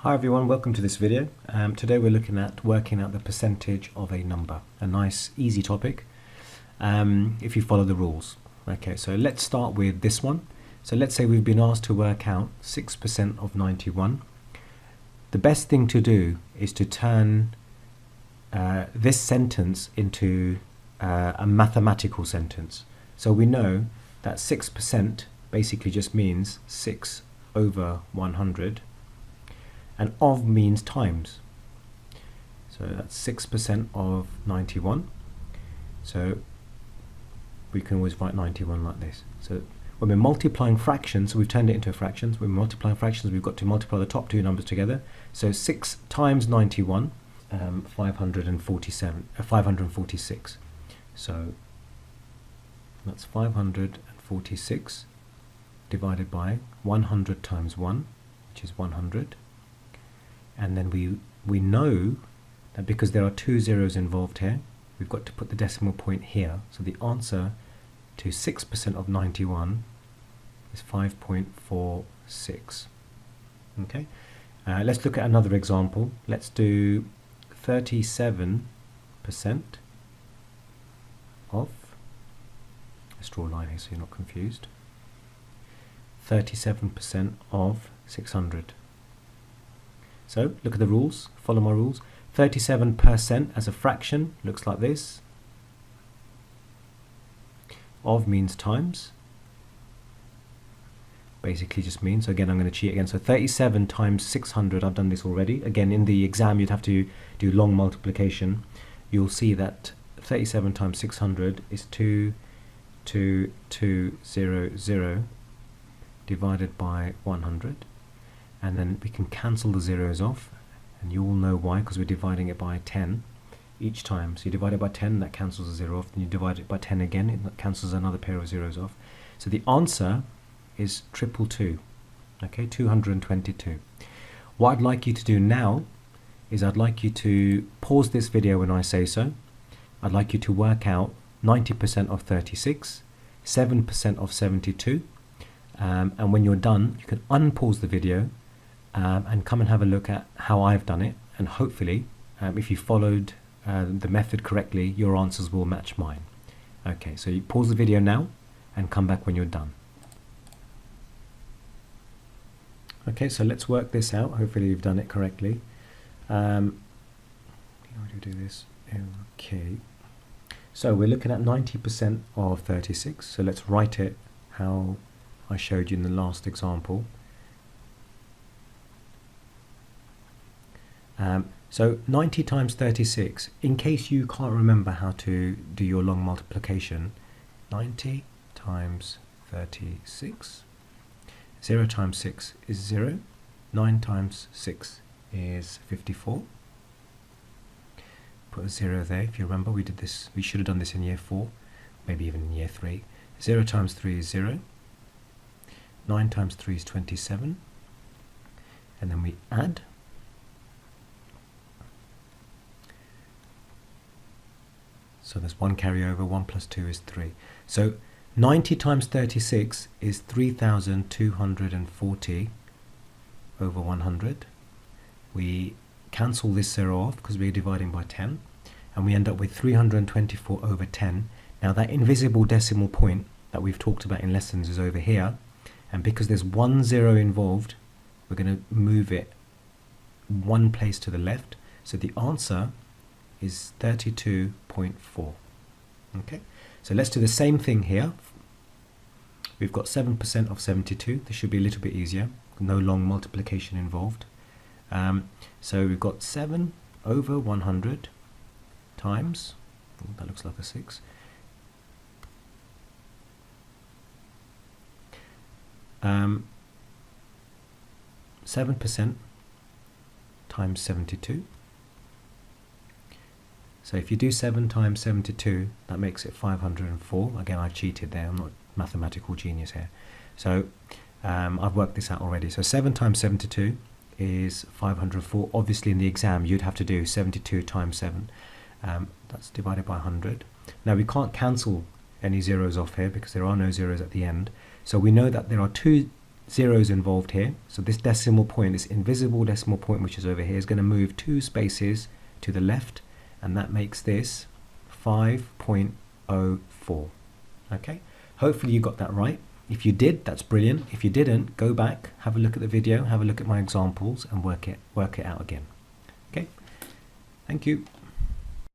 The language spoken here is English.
Hi everyone, welcome to this video. Today we're looking at working out the percentage of a number. A nice easy topic if you follow the rules. Okay, so let's start with this one. So let's say we've been asked to work out 6% of 91. The best thing to do is to turn this sentence into a mathematical sentence. So we know that 6% basically just means 6 over 100. And of means times. So that's 6% of 91. So we can always write 91 like this. So when we're multiplying fractions, so we've turned it into a fraction. So when we're multiplying fractions, we've got to multiply the top two numbers together. So 6 times 91, 546. So that's 546 divided by 100 times 1, which is 100. And then we know that because there are two zeros involved here, we've got to put the decimal point here. So the answer to 6% of 91 is 5.46. Okay, let's look at another example. Let's do 37% of, let's draw a line here so you're not confused, 37% of 600. So look at the rules, follow my rules. 37% as a fraction looks like this. Of means times. Basically just means, so again I'm going to cheat again. So 37 times 600, I've done this already. Again in the exam you'd have to do long multiplication. You'll see that 37 times 600 is 22200 divided by 100. And then we can cancel the zeros off, and you all know why, because we're dividing it by 10 each time. So you divide it by 10, that cancels the zero off, then you divide it by 10 again, it cancels another pair of zeros off. So the answer is 222, okay, 222. What I'd like you to do now is I'd like you to pause this video when I say so. I'd like you to work out 90% of 36, 7% of 72, and when you're done, you can unpause the video and come and have a look at how I've done it, and hopefully if you followed the method correctly, your answers will match mine. Okay, so you pause the video now and come back when you're done. Okay, so let's work this out. Hopefully you've done it correctly. How do you do this? Okay, so we're looking at 90% of 36, so let's write it how I showed you in the last example. So 90 times 36, in case you can't remember how to do your long multiplication, 90 times 36, 0 times 6 is 0, 9 times 6 is 54. Put a 0 there. If you remember, we did this, we should have done this in year 4, maybe even in year 3. 0 times 3 is 0, 9 times 3 is 27, and then we add. So there's one carryover, 1 plus 2 is 3. So 90 times 36 is 3,240 over 100. We cancel this 0 off because we're dividing by 10. And we end up with 324 over 10. Now that invisible decimal point that we've talked about in lessons is over here. And because there's one 0 involved, we're going to move it one place to the left. So the answer is 32.4. Okay, so let's do the same thing here. We've got 7% of 72. This should be a little bit easier, no long multiplication involved. So we've got 7 over 100 times, that looks like a 6, 7% times 72. So if you do 7 times 72, that makes it 504. Again, I cheated there, I'm not a mathematical genius here. So I've worked this out already. So 7 times 72 is 504. Obviously in the exam you'd have to do 72 times 7. That's divided by 100. Now we can't cancel any zeros off here because there are no zeros at the end. So we know that there are two zeros involved here. So this decimal point, this invisible decimal point which is over here, is going to move 2 spaces to the left, and that makes this 5.04. Okay, hopefully you got that right. If you did, that's brilliant. If you didn't, go back, have a look at the video, have a look at my examples, and work it out again. Okay, thank you.